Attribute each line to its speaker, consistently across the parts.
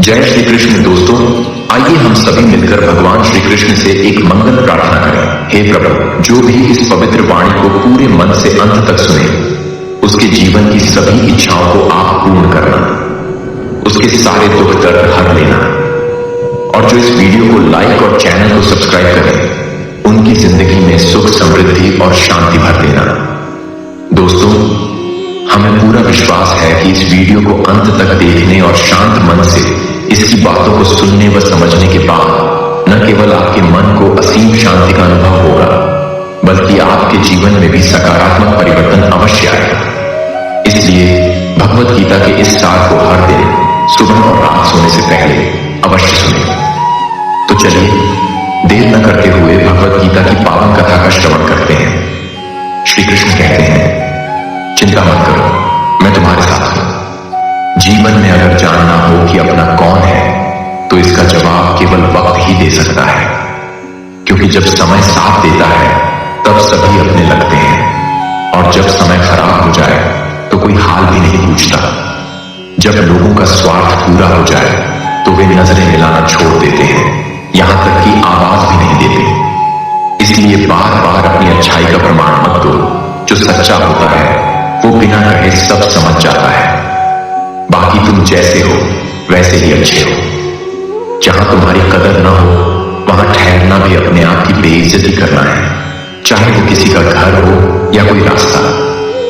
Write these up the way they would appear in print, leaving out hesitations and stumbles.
Speaker 1: जय श्री कृष्ण। दोस्तों, आइए हम सभी मिलकर भगवान श्री कृष्ण से एक मंगल प्रार्थना करें। हे प्रभु, जो भी इस पवित्र वाणी को पूरे मन से अंत तक सुने, उसके जीवन की सभी इच्छाओं को आप पूर्ण करना, उसके सारे दुख दर्द हर लेना, और जो इस वीडियो को लाइक और चैनल को सब्सक्राइब करें, उनकी जिंदगी में सुख, समृद्धि और शांति भर देना। दोस्तों, हमें पूरा विश्वास है कि इस वीडियो को अंत तक देखने और शांत मन से इसकी बातों को सुनने व समझने के बाद न केवल आपके मन को असीम शांति का अनुभव होगा, बल्कि आपके जीवन में भी सकारात्मक परिवर्तन अवश्य आएगा। इसलिए भगवत गीता के इस सार को हर दिन सुबह और रात सोने से पहले अवश्य सुनें। तो चलिए देर न करते हुए भगवत गीता की पावन कथा का श्रवण करते हैं। श्री कृष्ण कहते हैं, चिंता मत करो, मैं तुम्हारे साथ हूं। जीवन में अगर जानना हो कि अपना कौन है, तो इसका जवाब केवल वक्त ही दे सकता है, क्योंकि जब समय साथ देता है तब सभी अपने लगते हैं, और जब समय खराब हो जाए तो कोई हाल भी नहीं पूछता। जब लोगों का स्वार्थ पूरा हो जाए तो वे नजरें मिलाना छोड़ देते हैं, यहां तक कि आवाज भी नहीं देते। इसलिए बार बार अपनी अच्छाई का प्रमाण मत दो। जो सच्चा होता है वो बिना कहे सब समझ जाता है। बाकी तुम जैसे हो वैसे ही अच्छे हो। जहां तुम्हारी कदर ना हो वहां ठहरना भी अपने आप की बेइज्जती करना है। चाहे वो किसी का घर हो या कोई रास्ता।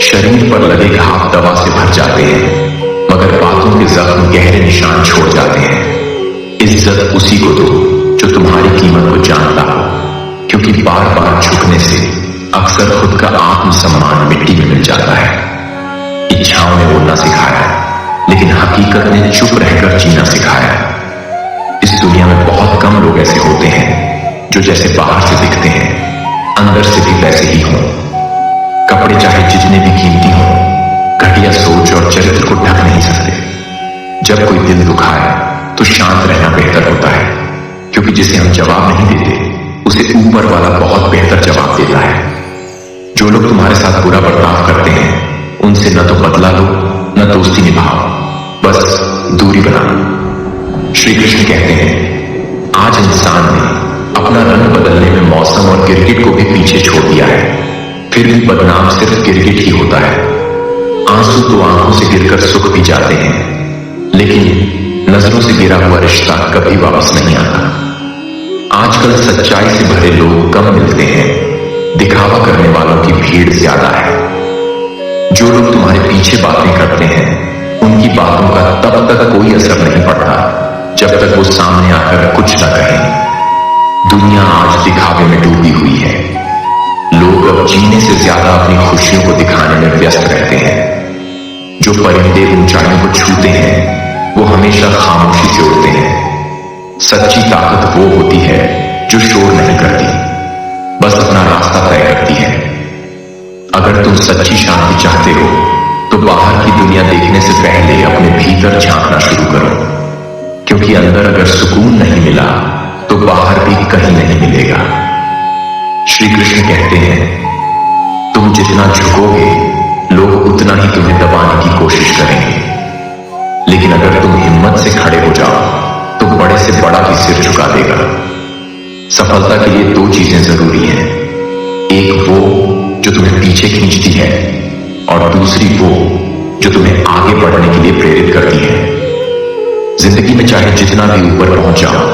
Speaker 1: शरीर पर लगे घाव दवा से भर जाते हैं, मगर बातों के जख्म गहरे निशान छोड़ जाते हैं। इज्जत उसी को दो जो तुम्हारी कीमत को जानता हो, क्योंकि बार बार झुकने से अक्सर खुद का आत्मसम्मान मिट्टी में मिल जाता है। इच्छाओं ने बोलना सिखाया, लेकिन हकीकत ने चुप रहकर जीना सिखाया। इस दुनिया में बहुत कम लोग ऐसे होते हैं जो जैसे बाहर से दिखते हैं अंदर से भी वैसे ही हों। कपड़े चाहे जितने भी कीमती हों, घटिया सोच और चरित्र को ढक नहीं सकते। जब कोई दिल दुखाए तो शांत रहना बेहतर होता है, क्योंकि जिसे हम जवाब नहीं देते उसे ऊपर वाला बहुत बेहतर जवाब देता है। जो लोग तुम्हारे साथ बुरा बर्ताव करते हैं, उनसे न तो बदला लो न दोस्ती निभाओ, बस दूरी बनाओ। श्री कृष्ण कहते हैं, आज इंसान ने अपना रंग बदलने में मौसम और गिरगिट को भी पीछे छोड़ दिया है, फिर भी बदनाम सिर्फ गिरगिट ही होता है। आंसू तो आंखों से गिरकर सुख भी जाते हैं, लेकिन नजरों से गिरा हुआ रिश्ता कभी वापस नहीं आता। आजकल सच्चाई से भरे लोग कम मिलते हैं, दिखावा करने वालों की भीड़ ज्यादा है। जो लोग तुम्हारे पीछे बातें करते हैं, उनकी बातों का तब तक कोई असर नहीं पड़ता जब तक वो सामने आकर कुछ न कहें। दुनिया आज दिखावे में डूबी हुई है। लोग अब जीने से ज्यादा अपनी खुशियों को दिखाने में व्यस्त रहते हैं। जो परिंदे ऊंचाइयों को छूते हैं वो हमेशा खामोशी से उड़ते हैं। सच्ची ताकत वो होती है जो शोर नहीं करती, बस अपना रास्ता तय करती है। अगर तुम सच्ची शांति चाहते हो तो बाहर की दुनिया देखने से पहले अपने भीतर झांकना शुरू करो, क्योंकि अंदर अगर सुकून नहीं मिला तो बाहर भी कहीं नहीं मिलेगा। श्री कृष्ण कहते हैं, तुम जितना झुकोगे लोग उतना ही तुम्हें दबाने की कोशिश करेंगे, लेकिन अगर तुम हिम्मत से खड़े हो जाओ तो बड़े से बड़ा भी सिर झुका देगा। सफलता के लिए दो चीजें जरूरी हैं, एक वो जो तुम्हें पीछे खींचती है, और दूसरी वो जो तुम्हें आगे बढ़ने के लिए प्रेरित करती है। जिंदगी में चाहे जितना भी ऊपर पहुंच जाओ,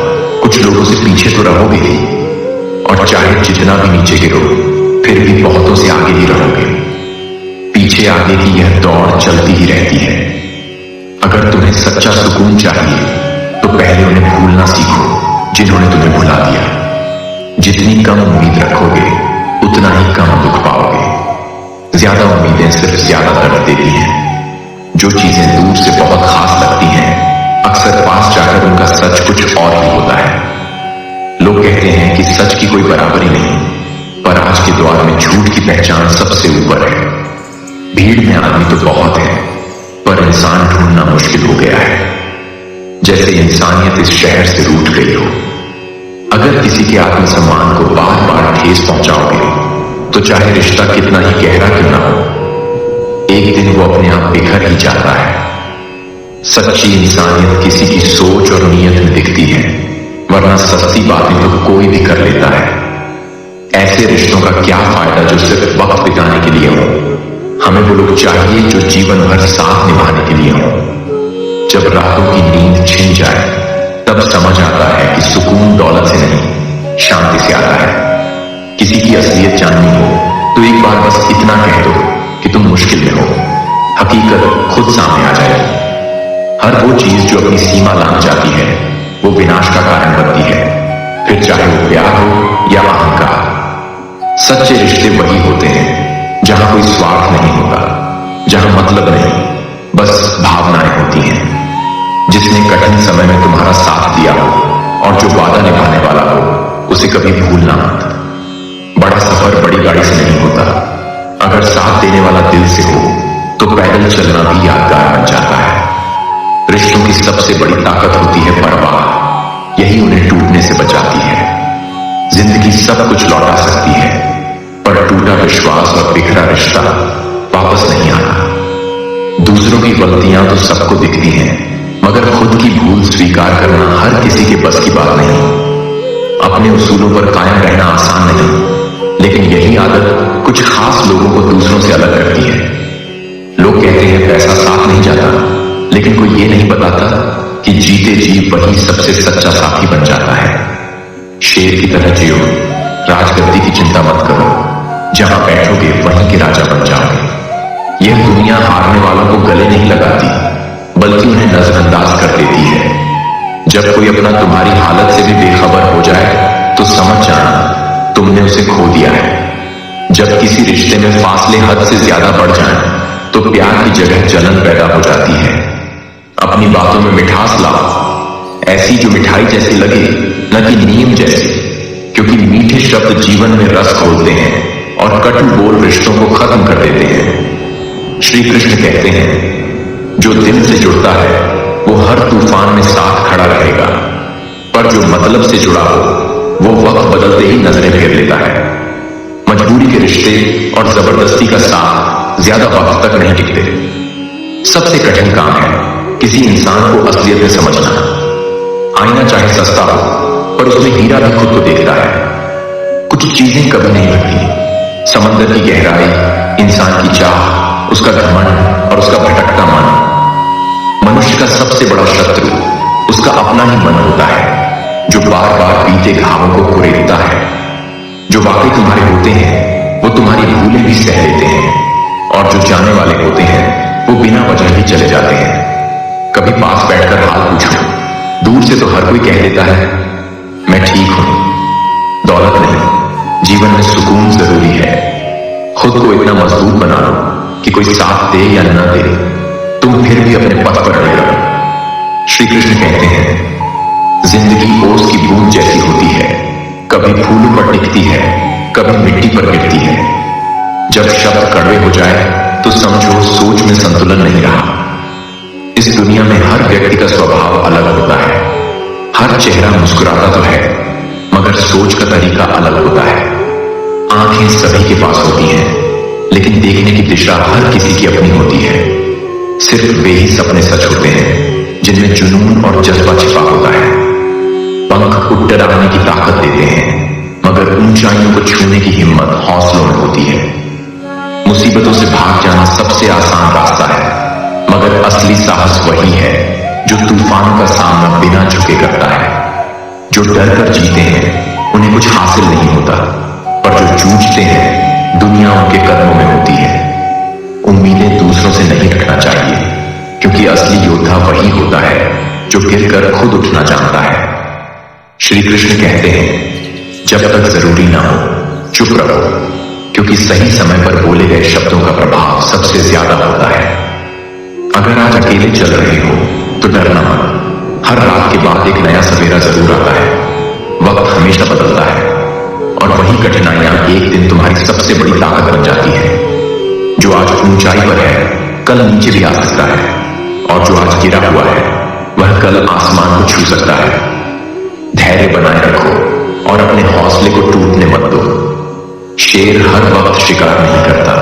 Speaker 1: कुछ लोगों से पीछे तो रहोगे ही, और चाहे जितना भी नीचे गिरो, फिर भी बहुतों से आगे ही रहोगे। पीछे आगे की यह दौड़ चलती ही रहती है। अगर तुम्हें सच्चा सुकून चाहिए तो पहले उन्हें भूलना सीखो जिन्होंने तुम्हें भुला दिया। जितनी कम उम्मीद रखोगे उतना ही कम दुख पाओगे। ज्यादा उम्मीदें सिर्फ ज्यादा दर्द देती हैं। जो चीजें दूर से बहुत खास लगती हैं, अक्सर पास जाकर उनका सच कुछ और ही होता है। लोग कहते हैं कि सच की कोई बराबरी नहीं, पर आज के दौर में झूठ की पहचान सबसे ऊपर है। भीड़ में आदमी तो बहुत है, पर इंसान ढूंढना मुश्किल हो गया है। जैसे इंसानियत इस शहर से रूठ गई हो। अगर किसी के आत्मसम्मान को बार बार ठेस पहुंचाओगे तो चाहे रिश्ता कितना ही गहरा क्यों ना हो, एक दिन वो अपने आप बिखर ही जाता है। सच्ची इंसानियत किसी की सोच वरना सस्ती बातें तो कोई भी कर लेता है। ऐसे रिश्तों का क्या फायदा जो सिर्फ वक्त बिताने के लिए हो। हमें वो लोग चाहिए जो जीवन भर साथ निभाने के लिए हो। जब रातों की नींद छिन जाए तब समझ आता है कि सुकून दौलत से नहीं, शांति से आता है। किसी की असलियत जाननी हो तो एक बार बस इतना कह दो कि तुम मुश्किल में हो, हकीकत खुद सामने आ जाएगी। हर वो चीज जो अपनी सीमा लांघ जाती है वो विनाश का कारण बनती है, फिर चाहे वो प्यार हो या अहंकार। सच्चे रिश्ते वही होते हैं जहां कोई स्वार्थ नहीं होता, जहां मतलब नहीं, बस भावनाएं होती हैं। जिसने कठिन समय में तुम्हारा साथ दिया हो और जो वादा निभाने वाला हो उसे कभी भूलना मत। बड़ा सफर बड़ी गाड़ी से नहीं होता, अगर साथ देने वाला दिल से हो तो पैदल चलना भी यादगार बन जाता है। रिश्तों की सबसे बड़ी ताकत होती है परवाह, यही उन्हें टूटने से बचाती है। जिंदगी सब कुछ लौटा सकती है पर टूटा विश्वास और बिखरा रिश्ता वापस नहीं आता। दूसरों की गलतियां तो सबको दिखती हैं, मगर खुद की भूल स्वीकार करना हर किसी के बस की बात नहीं। अपने उसूलों पर कायम रहना आसान नहीं, लेकिन यही आदत कुछ खास लोगों को दूसरों से अलग करती है। लोग कहते हैं पैसा साथ नहीं जाता, लेकिन कोई ये नहीं बताता कि जीते जी वही सबसे सच्चा साथी बन जाता है। शेर की तरह जियो, राजगद्दी की चिंता मत करो, जहां बैठोगे वहीं के राजा बन जाओगे। यह दुनिया हारने वालों को गले नहीं लगाती, बल्कि उन्हें नजरअंदाज कर देती है। जब कोई अपना तुम्हारी हालत से भी बेखबर हो जाए तो समझ जाना तुमने उसे खो दिया है। जब किसी रिश्ते में फासले हद से ज्यादा बढ़ जाएं, तो प्यार की जगह जलन पैदा हो जाती है। अपनी बातों में मिठास लाओ, ऐसी जो मिठाई जैसी लगे, न कि नीम जैसी, क्योंकि मीठे शब्द जीवन में रस खोलते हैं और कटु बोल रिश्तों को खत्म कर देते हैं। श्री कृष्ण कहते हैं, जो दिल से जुड़ता है वो हर तूफान में साथ खड़ा रहेगा, पर जो मतलब से जुड़ा हो वो वक्त बदलते ही नजरें फेर लेता है। मजबूरी के रिश्ते और जबरदस्ती का साथ ज्यादा वक्त तक नहीं टिकते। सबसे कठिन काम है किसी इंसान को असलियत में समझना। आईना चाहे सस्ता हो पर उसमें हीरा भी खुद को देखता है। कुछ चीजें कभी नहीं भटकी, समंदर की गहराई, इंसान की चाह, उसका घमंड और उसका भटकता मन। मनुष्य का सबसे बड़ा शत्रु उसका अपना ही मन होता है, जो बार बार बीते घावों को कुरेदता है। जो वाकई तुम्हारे होते हैं वो तुम्हारी भूलें भी सह लेते हैं, और जो जाने वाले होते हैं वो बिना वजह ही चले जाते हैं। कभी पास बैठकर हाल पूछो, दूर से तो हर कोई कह देता है मैं ठीक हूं। दौलत नहीं, जीवन में सुकून जरूरी है। खुद को इतना मजबूत बना लो कि कोई साथ दे या न दे, तुम फिर भी अपने पथ पर अड़े रहो। श्री कृष्ण कहते हैं, जिंदगी ओस की बूंद जैसी होती है, कभी फूलों पर टिकती है, कभी मिट्टी पर गिरती है। जब शब्द कड़वे हो जाए तो समझो सोच में संतुलन नहीं रहा। इस दुनिया में हर व्यक्ति का स्वभाव अलग होता है। हर चेहरा मुस्कुराता तो है, मगर सोच का तरीका अलग होता है। आंखें सभी के पास होती हैं, लेकिन देखने की दिशा हर किसी की अपनी होती है। सिर्फ वे ही सपने सच होते हैं जिनमें जुनून और जज्बा छिपा होता है। पंख उड़ाने की ताकत देते हैं, मगर ऊंचाइयों को छूने की हिम्मत हौसलों में होती है। मुसीबतों से भाग जाना सबसे आसान रास्ता है, मगर असली साहस वही है जो तूफानों का सामना बिना झुके करता है। जो डर कर जीते हैं उन्हें कुछ हासिल नहीं होता, पर जो जूझते हैं दुनिया उनके कदमों में होती है। उम्मीदें दूसरों से नहीं रखना चाहिए, क्योंकि असली योद्धा वही होता है जो गिरकर खुद उठना जानता है। श्री कृष्ण कहते हैं, जब तक जरूरी ना हो चुप रहो, क्योंकि सही समय पर बोले गए शब्दों का प्रभाव सबसे ज्यादा होता है। अगर आज अकेले चल रहे हो तो डरना मत, हर रात के बाद एक नया सवेरा जरूर आता है। वक्त हमेशा बदलता है, और वही कठिनाइयां एक दिन तुम्हारी सबसे बड़ी ताकत बन जाती है। जो आज ऊंचाई पर है कल नीचे भी आ सकता है, और जो आज गिरा हुआ है वह कल आसमान को छू सकता है। धैर्य बनाए रखो और अपने हौसले को टूटने मत दो। शेर हर वक्त शिकार नहीं करता,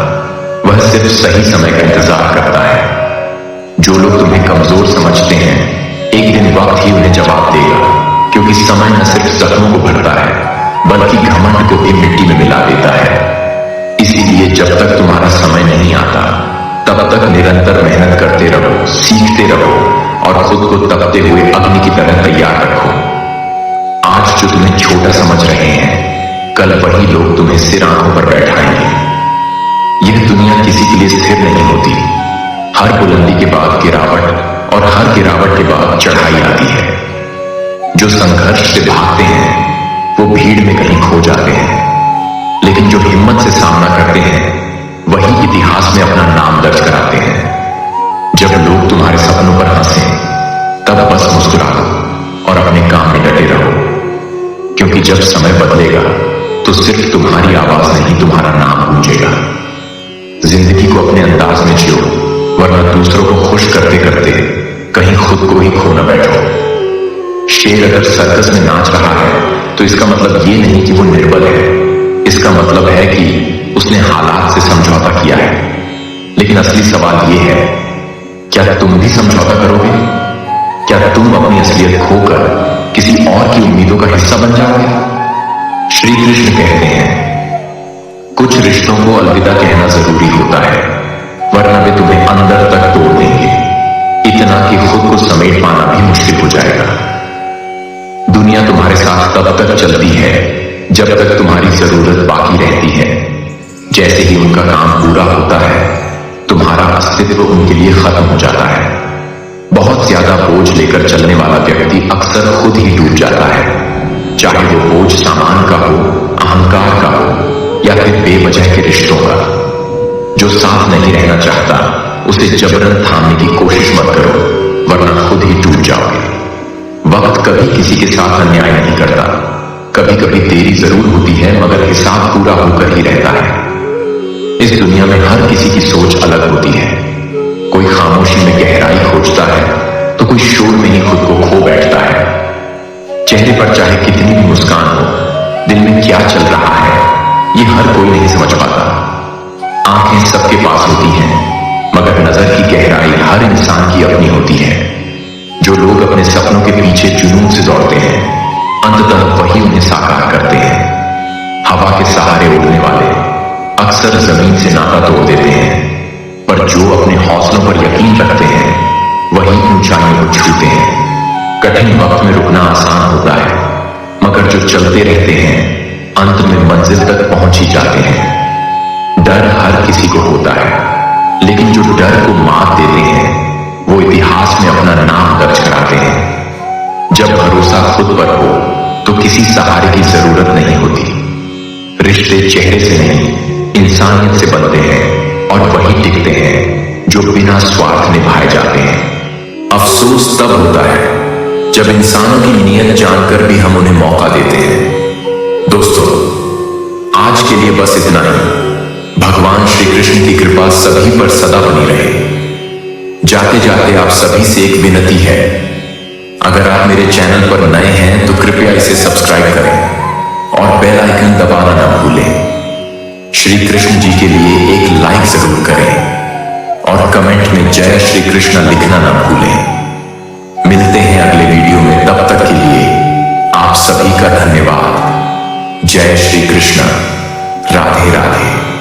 Speaker 1: वह सिर्फ सही समय का इंतजार करता है। जो लोग तुम्हें कमजोर समझते हैं एक दिन वक्त ही उन्हें जवाब देगा, क्योंकि क्योंकि समय न सिर्फ जख्मों को भरता है बल्कि घमंड को भी मिट्टी में मिला देता है। इसीलिए जब तक तुम्हारा समय नहीं आता तब तक निरंतर मेहनत करते रहो, सीखते रहो और खुद को तपते हुए अग्नि की तरह तैयार रखो। आज जो तुम्हें छोटा समझ रहे हैं, कल वही लोग तुम्हें सिर आंखों पर बैठाएंगे। यह दुनिया किसी के लिए स्थिर नहीं होती। हर बुलंदी के बाद गिरावट और हर गिरावट के बाद चढ़ाई आती है। जो संघर्ष से भागते हैं वो भीड़ में कहीं खो जाते हैं, लेकिन जो हिम्मत से सामना करते हैं वही इतिहास में अपना नाम दर्ज कराते हैं। जब लोग तुम्हारे सपनों पर हंसें तब बस मुस्कुरा दो और अपने काम में डटे रहो, क्योंकि जब समय बदलेगा तो सिर्फ तुम्हारी आवाज नहीं तुम्हारा नाम गूंजेगा। जिंदगी को अपने अंदाज में जियो, वरना दूसरों को खुश करते करते कहीं खुद को ही खो न बैठो। शेर अगर सर्कस में नाच रहा है तो इसका मतलब ये नहीं कि वो निर्बल है, इसका मतलब है कि उसने हालात से समझौता किया है। लेकिन असली सवाल यह है, क्या तुम भी समझौता करोगे? क्या तुम अपनी असलियत खोकर किसी और की उम्मीदों का हिस्सा बन जाओगे? श्री कृष्ण कहते हैं, कुछ रिश्तों को अलविदा कहना जरूरी होता है, वरना वे तुम्हें अंदर तक तोड़ देंगे, इतना कि खुद को समेट पाना भी मुश्किल हो जाएगा। दुनिया तुम्हारे साथ तब तक चलती है जब तक तुम्हारी जरूरत बाकी रहती है। जैसे ही उनका काम पूरा होता है तुम्हारा अस्तित्व उनके लिए खत्म हो जाता है। बहुत ज्यादा बोझ लेकर चलने वाला व्यक्ति अक्सर खुद ही डूब जाता है, चाहे वो बोझ सामान का हो, अहंकार का हो या फिर बेवजह के रिश्तों का। जो साथ नहीं रहना चाहता उसे जबरन थामने की कोशिश मत करो, वरना खुद ही टूट जाओगे। वक्त कभी किसी के साथ अन्याय नहीं करता। कभी कभी देरी जरूर होती है मगर हिसाब पूरा होकर ही रहता है। इस दुनिया में हर किसी की सोच अलग होती है। कोई खामोशी में गहराई खोजता है तो कोई शोर में ही खुद को खो बैठता है। चेहरे पर चाहे कितनी भी मुस्कान हो, दिल में क्या चल रहा है ये हर कोई नहीं समझ पाता। आंखें सबके पास होती हैं मगर नजर की गहराई हर इंसान की अपनी होती है। जो लोग अपने सपनों के पीछे जुनून से दौड़ते हैं अंततः वही उन्हें साकार करते हैं। हवा के सहारे उड़ने वाले अक्सर जमीन से नाता तोड़ देते हैं, पर जो अपने हौसलों पर यकीन रखते हैं वही ऊंचाइयों को छूते हैं। कठिन वक्त में रुकना आसान होता है, मगर जो चलते रहते हैं अंत में मंजिल तक पहुंच ही जाते हैं। डर हर किसी को होता है, लेकिन जो डर को मात देते हैं वो इतिहास में अपना नाम दर्ज कराते हैं। जब भरोसा खुद पर हो तो किसी सहारे की जरूरत नहीं होती। रिश्ते चेहरे से नहीं इंसानियत से बनते हैं और वही टिकते हैं जो बिना स्वार्थ निभाए जाते हैं। अफसोस तब होता है जब इंसानों की नीयत जानकर भी हम उन्हें मौका देते हैं। दोस्तों, आज के लिए बस इतना ही। भगवान श्री कृष्ण की कृपा सभी पर सदा बनी रहे। जाते जाते आप सभी से एक विनती है, अगर आप मेरे चैनल पर नए हैं तो कृपया इसे सब्सक्राइब करें और बेल आइकन दबाना न भूलें। श्री कृष्ण जी के लिए एक लाइक जरूर करें और कमेंट में जय श्री कृष्ण लिखना न भूलें। मिलते हैं अगले वीडियो में, तब तक के लिए आप सभी का धन्यवाद। जय श्री कृष्ण। राधे राधे।